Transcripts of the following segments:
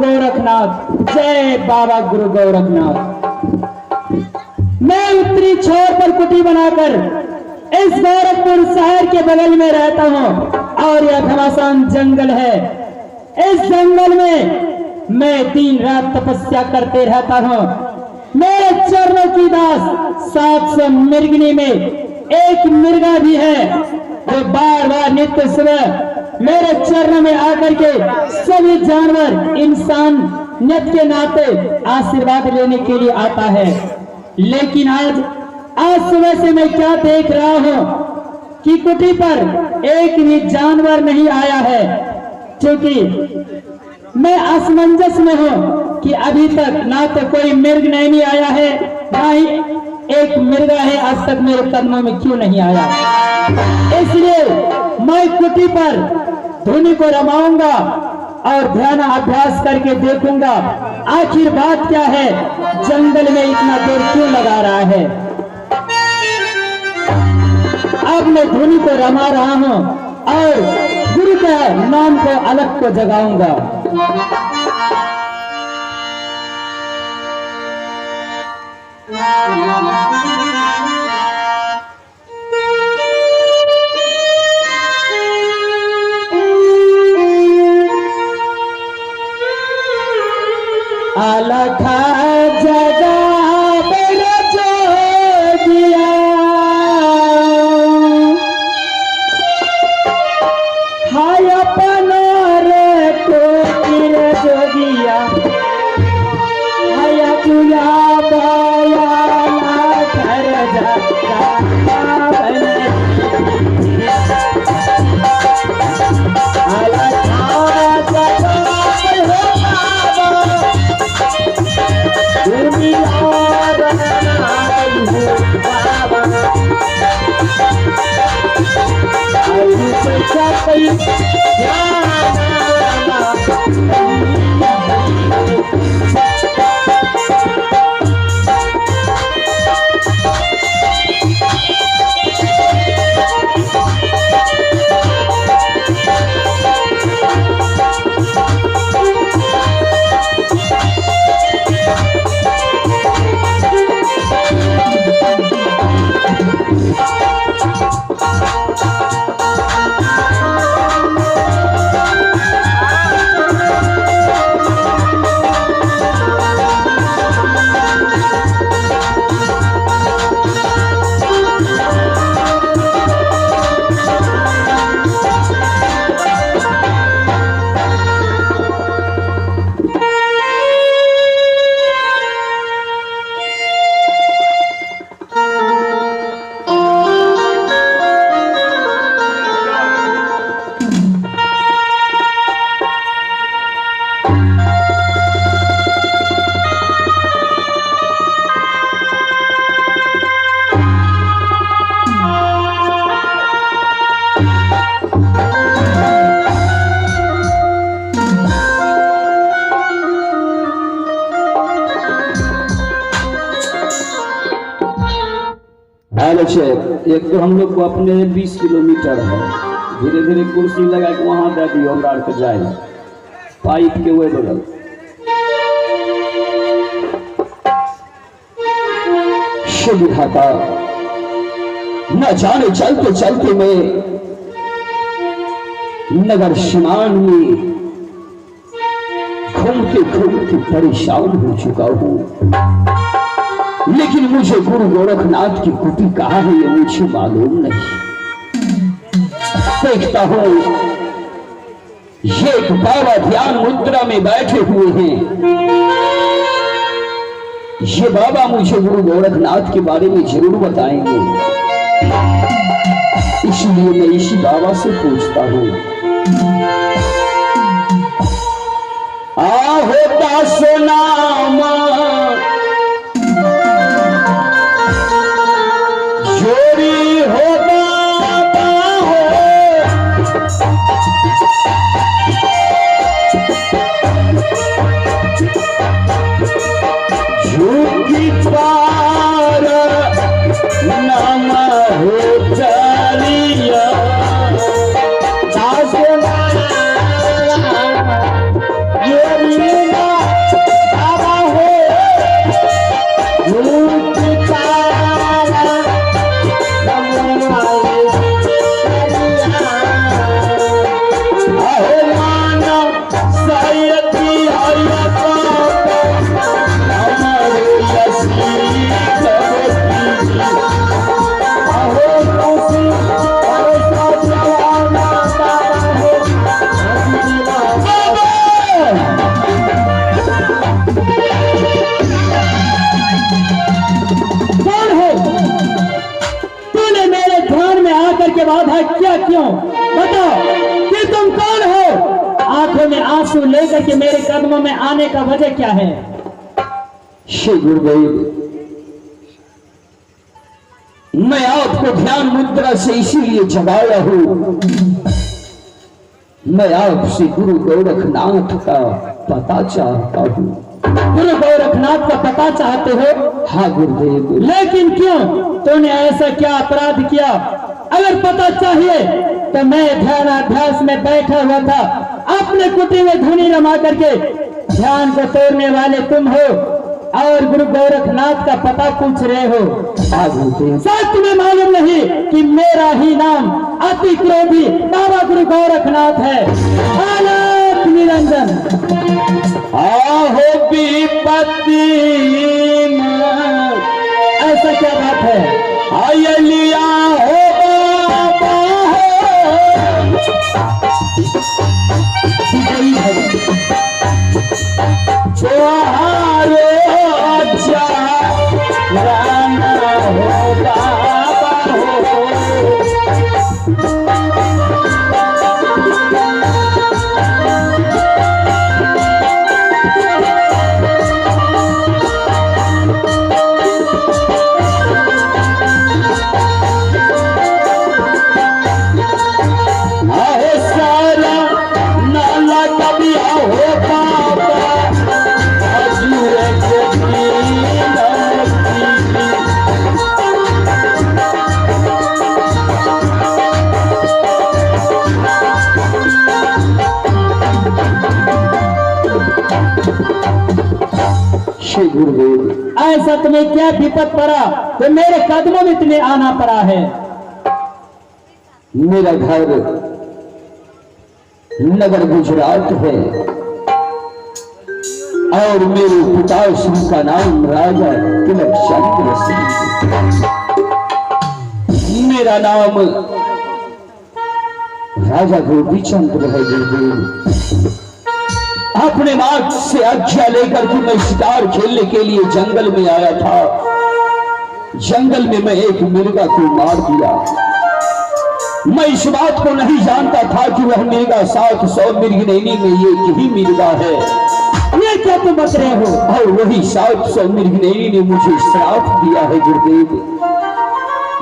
गोरखनाथ, जय बाबा गुरु गोरखनाथ। मैं उत्तरी छोर पर कुटी बनाकर इस गोरखपुर शहर के बगल में रहता हूँ और यह घमासान जंगल है। इस जंगल में मैं दिन रात तपस्या करते रहता हूँ। मेरे चरणों की दास 700 मिर्गनी में एक मिर्गा भी है जो बार बार नित्य सुबह मेरे चरणों में आकर के सभी जानवर इंसान नित के नाते आशीर्वाद लेने के लिए आता है। लेकिन आज सुबह से मैं क्या देख रहा हूँ कि कुटी पर एक भी जानवर नहीं आया है, क्योंकि मैं असमंजस में हूँ कि अभी तक ना तो कोई मिर्ग नहीं आया है, ना ही एक मिर्गा है आज तक मेरे कदमों में क्यों नहीं आया। इसलिए मैं कुटी पर धुनी को रमाऊंगा और ध्यान अभ्यास करके देखूंगा आखिर बात क्या है, जंगल में इतना देर क्यों लगा रहा है। अब मैं धुनी को रमा रहा हूं और गुरु के नाम को अलग को जगाऊंगा। अलखा जगा मेरा जोगिया, हाय अपना रे को गिर जोगिया, हाय तुया बाया ना कर जाता बने। अलखा जगा एक तो हम लोग को अपने 20 किलोमीटर है, धीरे धीरे कुर्सी लगा के वहां दे दियो हमरा के जाए पाइप के वही बगल। सुविधा का न जाने चलते चलते मैं नगर सीमान में घूमते घूमते परेशान हो चुका हूं, लेकिन मुझे गुरु गोरखनाथ की कुटी कहाँ है ये मुझे मालूम नहीं। देखता हूं ये एक बाबा ध्यान मुद्रा में बैठे हुए हैं। ये बाबा मुझे गुरु गोरखनाथ के बारे में जरूर बताएंगे, इसलिए मैं इसी बाबा से पूछता हूं। होता सुनामा ये किया क्यों? बताओ कि तुम कौन हो? आंखों में आंसू लेकर के मेरे कदमों में आने का वजह क्या है? श्री गुरुदेव, मैं आपको ध्यान मुद्रा से इसीलिए जगाया हूं, मैं आपसे गुरु गोरखनाथ का पता चाहता हूं। गुरु गोरखनाथ का पता चाहते हो? हाँ गुरुदेव। लेकिन क्यों? तूने ऐसा क्या अपराध किया? अगर पता चाहिए तो मैं ध्यानाभ्यास में बैठा हुआ था, अपने कुटी में धुनी रमा करके ध्यान को तोड़ने वाले तुम हो और गुरु गोरखनाथ का पता पूछ रहे हो। शायद तुम्हें मालूम नहीं कि मेरा ही नाम अति क्रोधी बाबा गुरु गोरखनाथ है। आलोक निरंजन। आहो विपत्ति, ऐसा क्या बात है? आयलिया हो बाबा जोहारो अच्छा राना हो बाबा हो। गुरुदेव, ऐसा तुम्हें क्या विपत पड़ा तो मेरे कदमों में तुम्हें आना पड़ा है? मेरा घर नगर गुजरात है और मेरे पिताश्री का नाम राजा तिलक चंद्र सिंह, मेरा नाम राजा गोपी चंद्र है। गुरुदेव, अपने मार्ग से आज्ञा लेकर के मैं शिकार खेलने के लिए जंगल में आया था। जंगल में मैं एक मिर्गा को मार दिया। मैं इस बात को नहीं जानता था कि वह मिर्गा 700 मृगनयनी में एक ही मिर्गा है। ये क्या तुम बता रहे हो? और वही 700 मृगनयनी ने मुझे श्राप दिया है गुरुदेव,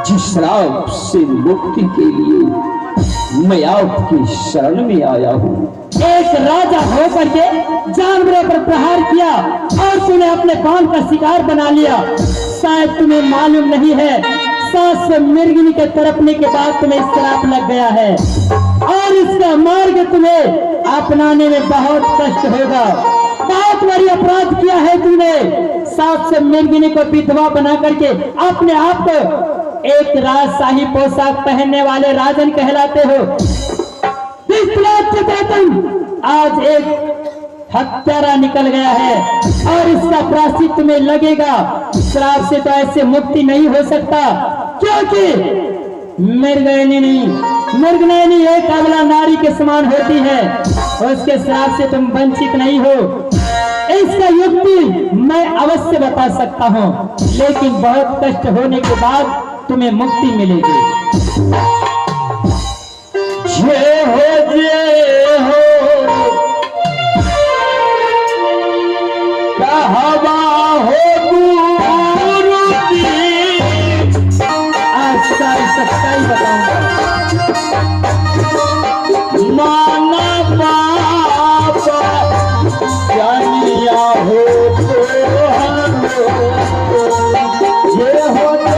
जिस श्राप से मुक्ति के लिए मैं आपकी शरण में आया हूँ। एक राजा होकर के जानवरों पर प्रहार किया और तुम्हें अपने काम का शिकार बना लिया। शायद तुम्हें मालूम नहीं है, 700 मृगनी के तरफने के बाद तुम्हें श्राप लग गया है और इसका मार्ग तुम्हें अपनाने में बहुत कष्ट होगा। बहुत बड़ी अपराध किया है तुमने। 700 मृगनी को विधवा बना करके अपने आप को एक राजशाही पोशाक पहनने वाले राजन कहलाते हो। आज एक हत्यारा निकल गया है और इसका प्रायश्चित तुम्हें लगेगा। श्राप से तो ऐसे मुक्ति नहीं हो सकता, क्योंकि मृगनयनी एक अबला नारी के समान होती है। उसके श्राप से तुम वंचित नहीं हो। इसका युक्ति मैं अवश्य बता सकता हूँ, लेकिन बहुत कष्ट होने के बाद तुम्हें मुक्ति मिलेगी। जय हो कहवा हो गुरु जी। आज सारी सच्चाई बताऊंगा। माना बाबा जानिया हो तो ये होते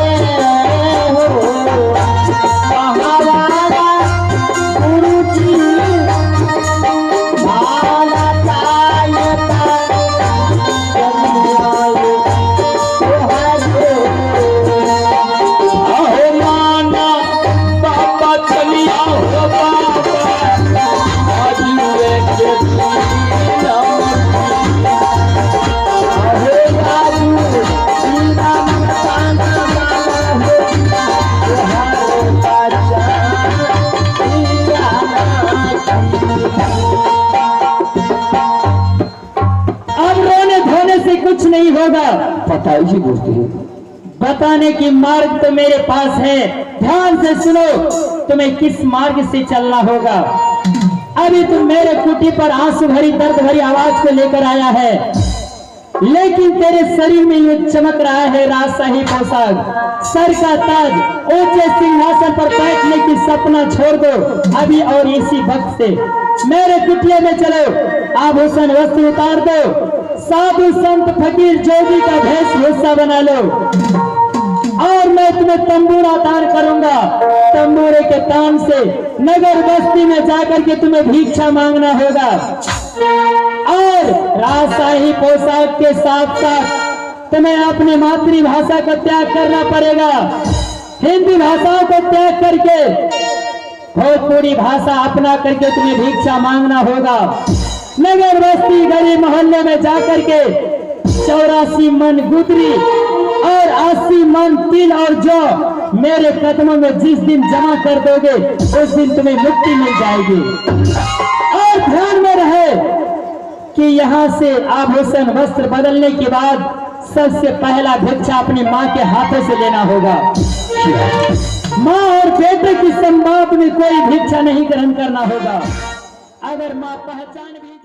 कुछ नहीं होगा। पता ही बोलते हैं बताने की मार्ग तो मेरे पास है। ध्यान से सुनो, तुम्हें किस मार्ग से चलना होगा। अभी तुम मेरे कुटी पर आंसू भरी दर्द भरी आवाज को लेकर आया है, लेकिन तेरे शरीर में ये चमक रहा है राजशाही पोशाक, सर का ताज, ऊंचे सिंहासन पर बैठने की सपना छोड़ दो अभी और इसी वक्त से मेरे कुटिया में चलो। आभूषण वस्त्र उतार दो, साधु संत फकीर जोगी का वेशभूषा बना लो और मैं तुम्हें तंबूरा दान करूंगा। तंबूरे के तान से नगर बस्ती में जाकर के तुम्हें भिक्षा मांगना होगा और राजशाही पोशाक के साथ साथ तुम्हें अपनी मातृभाषा का त्याग करना पड़ेगा। हिंदी भाषाओं को त्याग करके भोजपुरी भाषा अपना करके तुम्हें भिक्षा मांगना होगा। नगर बस्ती गली मोहल्ले में जाकर के 84 मन गुदरी और 80 मन तिल और जौ मेरे कदमों में जिस दिन जमा कर दोगे उस दिन तुम्हें मुक्ति मिल जाएगी। और ध्यान में रहे कि यहाँ से आभूषण वस्त्र बदलने के बाद सबसे पहला भिक्षा अपनी माँ के हाथों से लेना होगा। माँ और बेटे की संवाद में कोई भिक्षा नहीं ग्रहण करना होगा। अगर माँ पहचान भी